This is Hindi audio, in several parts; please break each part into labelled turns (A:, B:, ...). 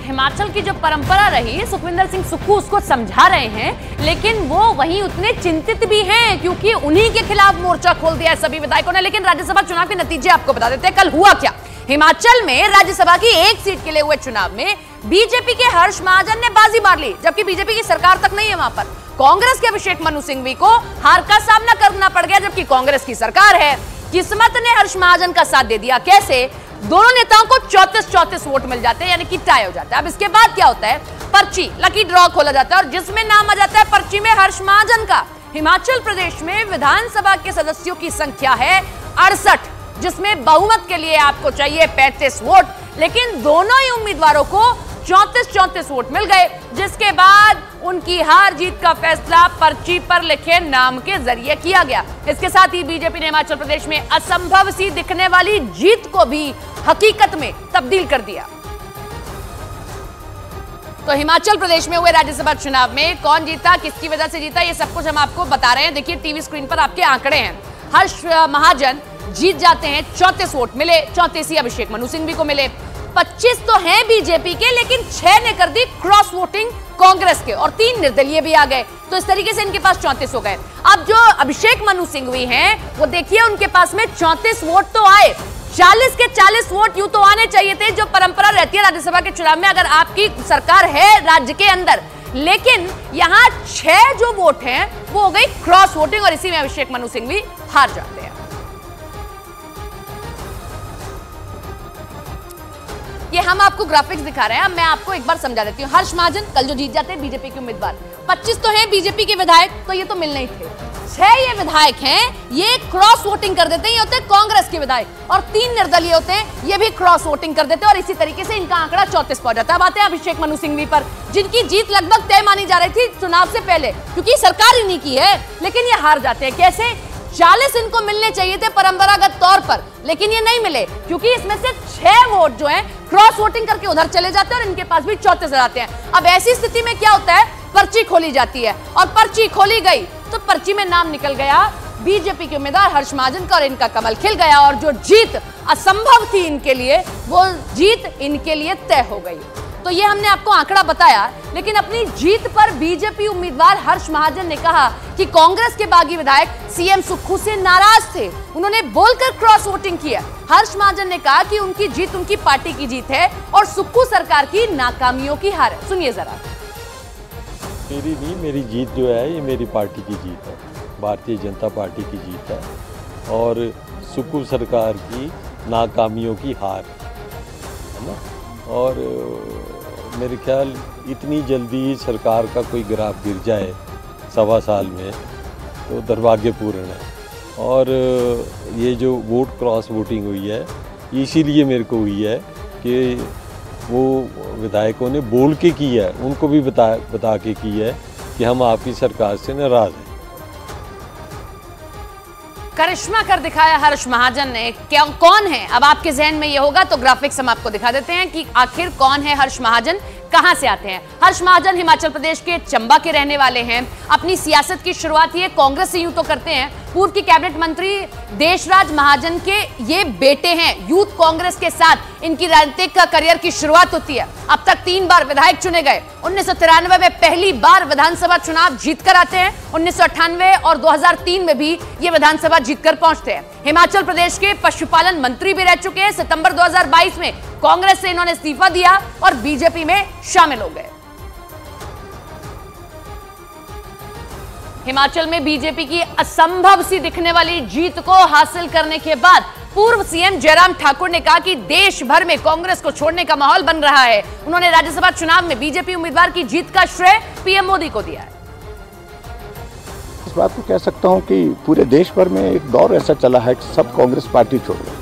A: हिमाचल की जो परंपरा रही, सुखविंदर सिंह सुक्खू उसको समझा रहे हैं, लेकिन वो वहीं उतने चिंतित भी हैं क्योंकि उन्हीं के खिलाफ मोर्चा खोल दिया है सभी विधायकों ने। लेकिन राज्यसभा चुनाव के नतीजे आपको बता देते हैं, कल हुआ क्या। हिमाचल में राज्यसभा की एक सीट के लिए हुए चुनाव में बीजेपी के हर्ष महाजन ने बाजी मार ली, जबकि बीजेपी की सरकार तक नहीं है वहां पर। कांग्रेस के अभिषेक मनु सिंघवी को हार का सामना करना पड़ गया, जबकि कांग्रेस की सरकार है। किस्मत ने हर्ष महाजन का साथ दे दिया। कैसे? दोनों नेताओं को 34-34 वोट मिल जाते हैं, यानी कि टाई हो जाता है। अब इसके बाद क्या होता है, पर्ची लकी ड्रॉ खोला जाता है और जिसमें नाम आ जाता है पर्ची में हर्ष महाजन का। हिमाचल प्रदेश में विधानसभा के सदस्यों की संख्या है 68, जिसमें बहुमत के लिए आपको चाहिए 35 वोट, लेकिन दोनों ही उम्मीदवारों को 34-34 वोट मिल गए, जिसके बाद उनकी हार जीत का फैसला पर्ची पर लिखे नाम के जरिए किया गया। इसके साथ ही बीजेपी ने हिमाचल प्रदेश में असंभव सी दिखने वाली जीत को भी हकीकत में तब्दील कर दिया। तो हिमाचल प्रदेश में हुए राज्यसभा चुनाव में कौन जीता, किसकी वजह से जीता, ये सब कुछ हम आपको बता रहे हैं। देखिए टीवी स्क्रीन पर आपके आंकड़े हैं। हर्ष महाजन जीत जाते हैं, 34 वोट मिले, 34 ही अभिषेक मनु सिंघवी को मिले। 25 तो हैं बीजेपी के, लेकिन 6 ने कर दी क्रॉस वोटिंग कांग्रेस के और 3 निर्दलीय भी आ गए, तो इस तरीके से इनके पास 34 हो गए। अब जो अभिषेक मनु सिंघवी हैं, वो देखिए उनके पास में 34 वोट तो आए, 40 के 40 वोट यूं तो आने चाहिए थे, जो परंपरा रहती है राज्यसभा के चुनाव में अगर आपकी सरकार है राज्य के अंदर। लेकिन यहां 6 जो वोट हैं वो हो गई क्रॉस वोटिंग और इसी में अभिषेक मनु सिंघवी हार जाते हैं। ये हम आपको ग्राफिक्स दिखा रहे हैं। अब मैं आपको एक बार समझा देती हूँ। हर्ष महाजन कल जो जीत जाते हैं बीजेपी के उम्मीदवार, 25 तो हैं बीजेपी के विधायक, तो ये तो मिलने ही थे। 6 ये विधायक हैं, ये क्रॉस वोटिंग कर देते हैं, ये होते हैं कांग्रेस के विधायक, और 3 निर्दलीय होते हैं, ये भी क्रॉस वोटिंग कर देते हैं और इसी तरीके से इनका आंकड़ा 34 पहुंच जाता है। बात है अभिषेक मनु सिंघवी पर, जिनकी जीत लगभग तय मानी जा रही थी चुनाव से पहले, क्योंकि सरकार इन्हीं की है, लेकिन ये हार जाते हैं। कैसे? 40 इनको मिलने चाहिए थे परंपरागत तौर पर, लेकिन ये नहीं मिले, क्योंकि इसमें से 6 वोट जो हैं क्रॉस वोटिंग करके उधर चले जाते हैं और इनके पास भी 34 आते हैं। अब ऐसी स्थिति में क्या होता है, पर्ची खोली जाती है और पर्ची खोली गई तो पर्ची में नाम निकल गया बीजेपी के उम्मीदवार हर्ष महाजन का और इनका कमल खिल गया और जो जीत असंभव थी इनके लिए, वो जीत इनके लिए तय हो गई। तो ये हमने आपको आंकड़ा बताया, लेकिन अपनी जीत पर बीजेपी उम्मीदवार हर्ष महाजन ने कहा कि कांग्रेस के बागी विधायक सीएम सुक्खू से नाराज थे, उन्होंने बोलकर क्रॉस वोटिंग किया। हर्ष महाजन ने कहा कि उनकी जीत उनकी पार्टी की जीत है और सुक्खू सरकार की नाकामियों की हार है। सुनिए जरा।
B: मेरी नहीं, मेरी जीत जो है ये मेरी पार्टी की जीत है, भारतीय जनता पार्टी की जीत है और सुक्खू सरकार की नाकामियों की हार है ना। और मेरे ख्याल इतनी जल्दी सरकार का कोई ग्राफ गिर जाए 1.25 साल में तो दुर्भाग्यपूर्ण है। और ये जो वोट क्रॉस वोटिंग हुई है इसीलिए मेरे को हुई है कि वो विधायकों ने बोल के की है, उनको भी बता के की है कि हम आपकी सरकार से नाराज हैं।
A: करिश्मा कर दिखाया हर्ष महाजन ने। क्या कौन है? अब आपके जहन में ये होगा तो ग्राफिक्स हम आपको दिखा देते हैं कि आखिर कौन है हर्ष महाजन, कहां से आते हैं। हर्ष महाजन हिमाचल प्रदेश के चंबा के रहने वाले हैं। अपनी सियासत की शुरुआत ये कांग्रेस से यूं तो करते हैं, पूर्व की कैबिनेट मंत्री देशराज महाजन के ये बेटे हैं। यूथ कांग्रेस के साथ इनकी राजनीतिक करियर की शुरुआत होती है। अब तक 3 बार विधायक चुने गए। 1993 में पहली बार विधानसभा चुनाव जीतकर आते हैं। 1998 और 2003 में भी ये विधानसभा जीतकर पहुंचते हैं। हिमाचल प्रदेश के पशुपालन मंत्री भी रह चुके हैं। सितंबर 2022 में कांग्रेस से इन्होंने इस्तीफा दिया और बीजेपी में शामिल हो गए। हिमाचल में बीजेपी की असंभव सी दिखने वाली जीत को हासिल करने के बाद पूर्व सीएम जयराम ठाकुर ने कहा कि देश भर में कांग्रेस को छोड़ने का माहौल बन रहा है। उन्होंने राज्यसभा चुनाव में बीजेपी उम्मीदवार की जीत का श्रेय पीएम मोदी को दिया है।
C: इस बात को कह सकता हूं कि पूरे देश भर में एक दौर ऐसा चला है कि सब कांग्रेस पार्टी छोड़ गए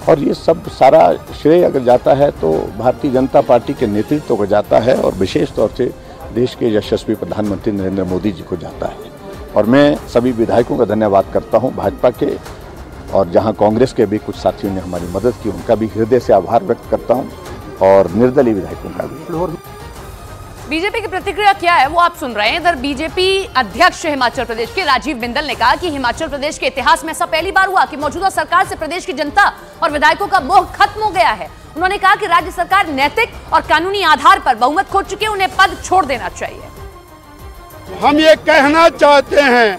C: और ये सब सारा श्रेय अगर जाता है तो भारतीय जनता पार्टी के नेतृत्व को जाता है और विशेष तौर से देश के यशस्वी प्रधानमंत्री नरेंद्र मोदी जी को जाता है। और मैं सभी विधायकों का धन्यवाद करता हूं, भाजपा के और जहां कांग्रेस के भी कुछ साथियों ने हमारी मदद की, उनका भी हृदय से आभार व्यक्त करता हूं और निर्दलीय विधायकों का भी।
A: बीजेपी की प्रतिक्रिया क्या है वो आप सुन रहे हैं। इधर बीजेपी अध्यक्ष हिमाचल प्रदेश के राजीव बिंदल ने कहा कि हिमाचल प्रदेश के इतिहास में ऐसा पहली बार हुआ कि मौजूदा सरकार से प्रदेश की जनता और विधायकों का मोह खत्म हो गया है। उन्होंने कहा कि राज्य सरकार नैतिक और कानूनी आधार पर बहुमत खो चुके, उन्हें पद छोड़ देना चाहिए।
D: हम ये कहना चाहते हैं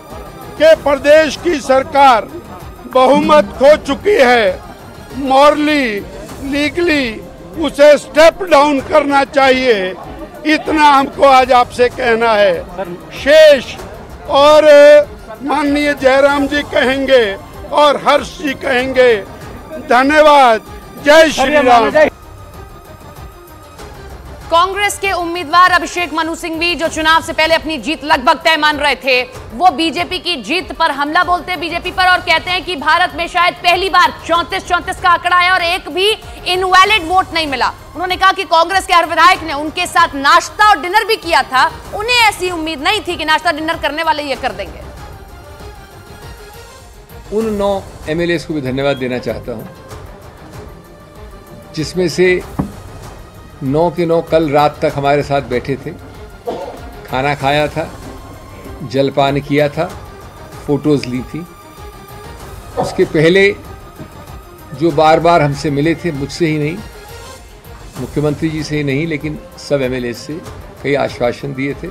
D: कि प्रदेश की सरकार बहुमत खो चुकी है, मॉरली लीगली उसे स्टेप डाउन करना चाहिए, इतना हमको आज आपसे कहना है। शेष और माननीय जयराम जी कहेंगे और हर्ष जी कहेंगे। धन्यवाद। जय श्री राम।
A: कांग्रेस के उम्मीदवार अभिषेक मनु सिंघवी, जो चुनाव से पहले अपनी जीत लगभग तय मान रहे थे, वो बीजेपी की जीत पर हमला बोलते हैं बीजेपी पर और कहते हैं कि भारत में शायद पहली बार 34-34 का आंकड़ा है और एक भी इनवैलिड वोट नहीं मिला। उन्होंने कहा कि कांग्रेस के हर विधायक ने उनके साथ नाश्ता और डिनर भी किया था, उन्हें ऐसी उम्मीद नहीं थी कि नाश्ता डिनर करने वाले ये कर देंगे।
E: उन 9 एमएलए को भी धन्यवाद देना चाहता हूं, जिसमें से 9 के 9 कल रात तक हमारे साथ बैठे थे, खाना खाया था, जलपान किया था, फोटोज ली थी। उसके पहले जो बार बार हमसे मिले थे, मुझसे ही नहीं, मुख्यमंत्री जी से ही नहीं, लेकिन सब एमएलए से कई आश्वासन दिए थे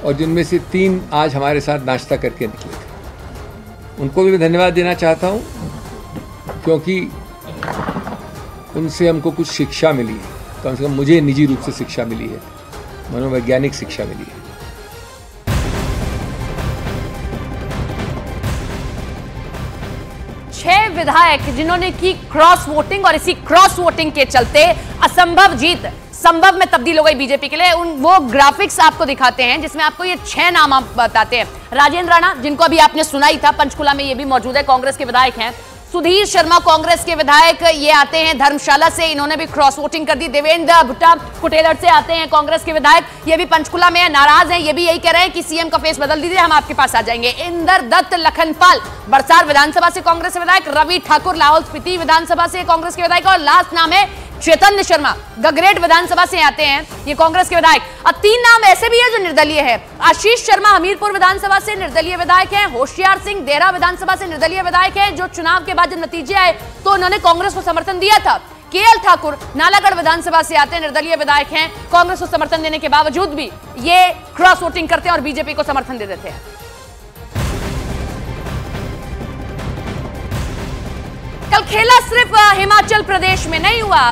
E: और जिनमें से 3 आज हमारे साथ नाश्ता करके निकले थे। उनको भी मैं धन्यवाद देना चाहता हूं, क्योंकि उनसे हमको कुछ शिक्षा मिली है। कम से कम मुझे निजी रूप से शिक्षा मिली है, मनोवैज्ञानिक शिक्षा मिली है।
A: छह विधायक जिन्होंने की क्रॉस वोटिंग और इसी क्रॉस वोटिंग के चलते असंभव जीत संभव में तब्दील हो गई बीजेपी के लिए। वो ग्राफिक्स आपको दिखाते हैं जिसमें आपको ये 6 नाम आप बताते हैं। राजेंद्र राणा, जिनको अभी आपने सुना ही था, पंचकुला में ये भी मौजूद है, कांग्रेस के विधायक हैं। सुधीर शर्मा कांग्रेस के विधायक, ये आते हैं धर्मशाला से, इन्होंने भी क्रॉस वोटिंग कर दी। देवेंद्र भुट्टा कुटेलर से आते हैं कांग्रेस के विधायक, ये भी पंचकुला में है, नाराज हैं, ये भी यही कह रहे हैं कि सीएम का फेस बदल दीजिए, हम आपके पास आ जाएंगे। इंदर दत्त लखनपाल बरसार विधानसभा से कांग्रेस के विधायक। रवि ठाकुर लाहौल स्पीति विधानसभा से कांग्रेस के विधायक। और लास्ट नाम है चैतन्य शर्मा, गगरेट विधानसभा से आते हैं, ये कांग्रेस के विधायक। और 3 नाम ऐसे भी है जो निर्दलीय है। आशीष शर्मा हमीरपुर विधानसभा से निर्दलीय विधायक हैं। होशियार सिंह देहरा विधानसभा से निर्दलीय विधायक हैं, जो चुनाव के बाद जब नतीजे आए तो उन्होंने कांग्रेस को समर्थन दिया था। केएल ठाकुर नालागढ़ विधानसभा से आते हैं, निर्दलीय विधायक हैं। कांग्रेस को समर्थन देने के बावजूद भी ये क्रॉस वोटिंग करते हैं और बीजेपी को समर्थन दे देते हैं। कल खेला सिर्फ हिमाचल प्रदेश में नहीं हुआ,